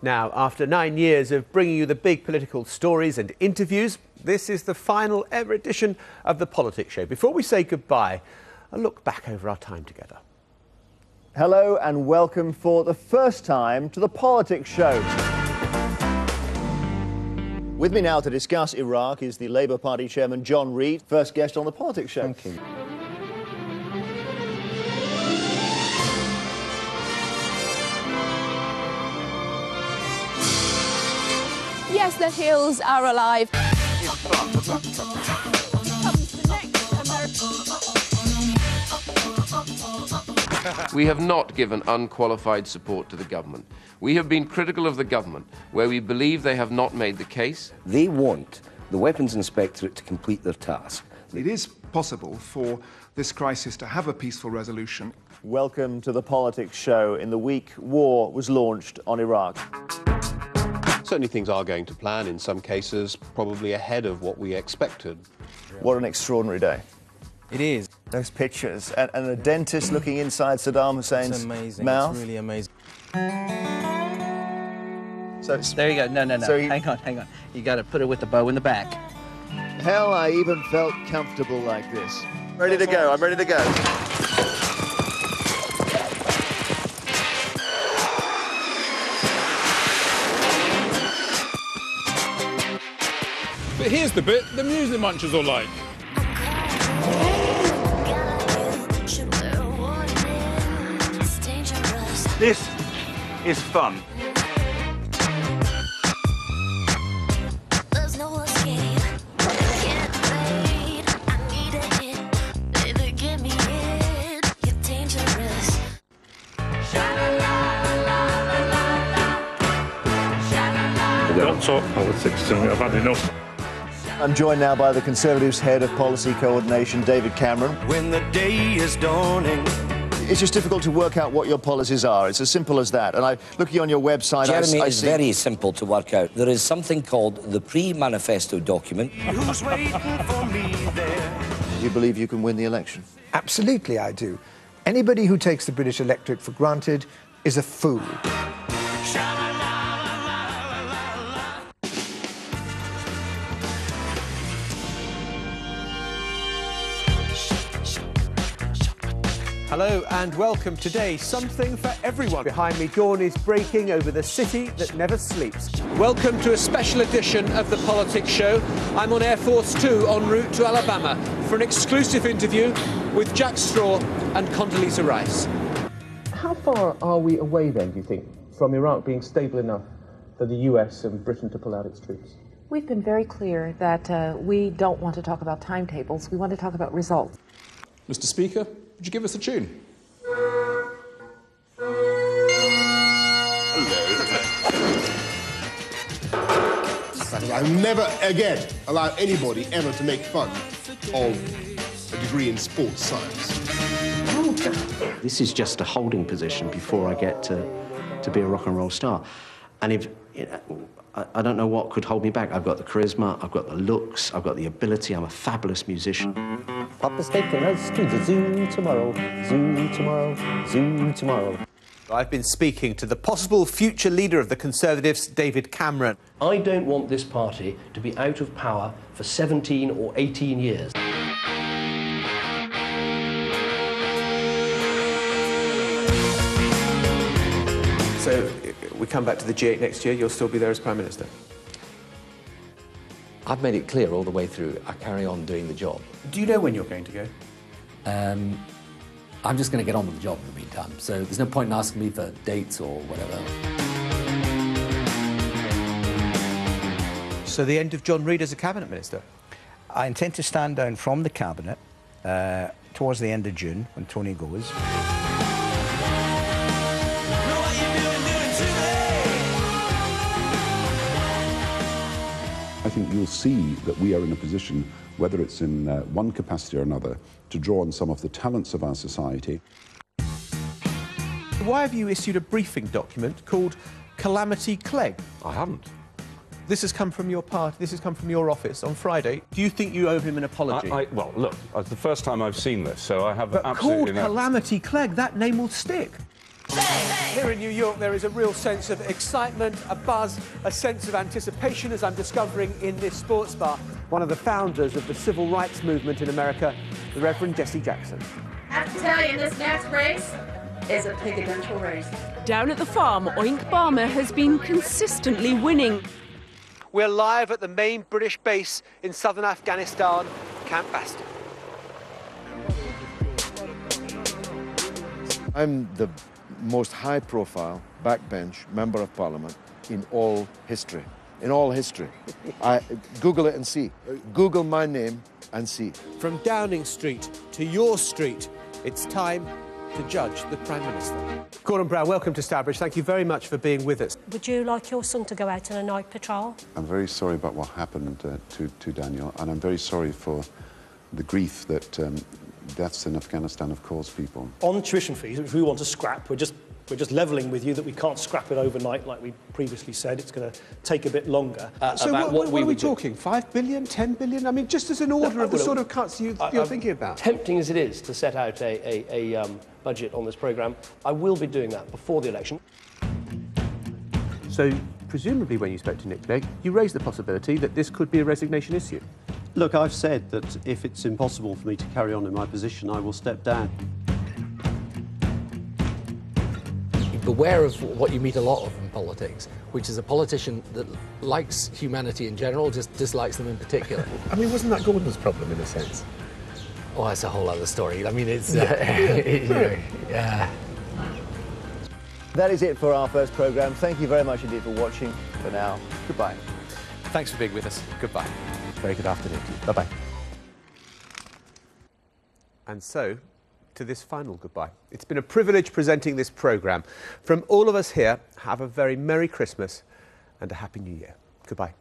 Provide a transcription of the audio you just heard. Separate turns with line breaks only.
Now, after 9 years of bringing you the big political stories and interviews, this is the final ever edition of The Politics Show. Before we say goodbye, a look back over our time together.
Hello and welcome for the first time to The Politics Show. With me now to discuss Iraq is the Labour Party chairman, John Reid, first guest on The Politics Show.
Thank you.
Yes, the hills are alive.
We have not given unqualified support to the government. We have been critical of the government where we believe they have not made the case.
They want the Weapons Inspectorate to complete their task.
It is possible for this crisis to have a peaceful resolution.
Welcome to The Politics Show. In the week war was launched on Iraq.
Certainly things are going to plan, in some cases, probably ahead of what we expected.
What an extraordinary day.
It is.
Those pictures, and a dentist looking inside Saddam Hussein's mouth.
It's really amazing.
So
There you go. No.
So
hang on. You got to put it with the bow in the back.
hell, I even felt comfortable like this. Ready to go, I'm ready to go.
But here's the bit the muesli munchers all like.
This is fun.
Don't talk politics to me, I've had enough.
I'm joined now by the Conservatives' head of policy coordination, David Cameron.
When the day is dawning.
It's just difficult to work out what your policies are. It's as simple as that. And looking on your website,
Jeremy,
I
it's
see...
very simple to work out. There is something called the pre-manifesto document.
Who's waiting for me there?
You believe you can win the election?
Absolutely, I do. Anybody who takes the British electorate for granted is a fool.
Hello and welcome. Today, something for everyone. Behind me, dawn is breaking over the city that never sleeps. Welcome to a special edition of The Politics Show. I'm on Air Force 2 en route to Alabama for an exclusive interview with Jack Straw and Condoleezza Rice. How far are we away then, do you think, from Iraq being stable enough for the US and Britain to pull out its troops?
We've been very clear that we don't want to talk about timetables. We want to talk about results.
Mr. Speaker, would you give us a tune?
I'll never again allow anybody ever to make fun of a degree in sports science.
This is just a holding position before I get to be a rock and roll star. And if I don't know what could hold me back. I've got the charisma, I've got the looks, I've got the ability, I'm a fabulous musician.
Papa's taking us to the zoo tomorrow, zoo tomorrow, zoo tomorrow.
I've been speaking to the possible future leader of the Conservatives, David Cameron.
I don't want this party to be out of power for 17 or 18 years.
So, we come back to the G8 next year, you'll still be there as Prime Minister?
I've made it clear all the way through, I carry on doing the job.
Do you know when you're going to go?
I'm just going to get on with the job in the meantime, so there's no point in asking me for dates or whatever.
So the end of John Reid as a Cabinet Minister?
I intend to stand down from the Cabinet towards the end of June, when Tony goes.
I think you'll see that we are in a position, whether it's in one capacity or another, to draw on some of the talents of our society.
Why have you issued a briefing document called Calamity Clegg?
I haven't.
This has come from your party, this has come from your office on Friday. Do you think you owe him an apology?
Well, look, it's the first time I've seen this, so I have
but
absolutely
called Calamity Clegg, that name will stick. Here in New York, there is a real sense of excitement, a buzz, a sense of anticipation, as I'm discovering in this sports bar. One of the founders of the civil rights movement in America, the Reverend Jesse Jackson.
I have to tell you, this next race is a presidential race.
Down at the farm, Oink Barmer has been consistently winning.
We're live at the main British base in southern Afghanistan, Camp Bastion.
I'm the most high-profile backbench member of parliament in all history. In all history. Google it and see. Google my name and see.
From Downing Street to your street, it's time to judge the Prime Minister. Gordon Brown, welcome to Stourbridge. Thank you very much for being with us.
Would you like your son to go out on a night patrol?
I'm very sorry about what happened to Daniel, and I'm very sorry for the grief that deaths in Afghanistan have caused people.
On tuition fees, which we want to scrap, we're just levelling with you that we can't scrap it overnight like we previously said. It's going to take a bit longer.
So what are we talking? 5 billion, 10 billion? I mean, just as an order of the sort of cuts you're thinking about.
Tempting as it is to set out a budget on this programme, I will be doing that before the election.
So, presumably when you spoke to Nick Clegg, you raised the possibility that this could be a resignation issue.
Look, I've said that if it's impossible for me to carry on in my position, I will step down.
Beware of what you meet a lot of in politics, which is a politician that likes humanity in general, just dislikes them in particular.
I mean, wasn't that Gordon's problem in a sense?
Oh, that's a whole other story. I mean, it's...
yeah.
That is it for our first programme. Thank you very much indeed for watching. For now, goodbye.
Thanks for being with us. Goodbye. Very good afternoon to you. Bye-bye. And so, to this final goodbye. It's been a privilege presenting this programme. From all of us here, have a very Merry Christmas and a Happy New Year. Goodbye.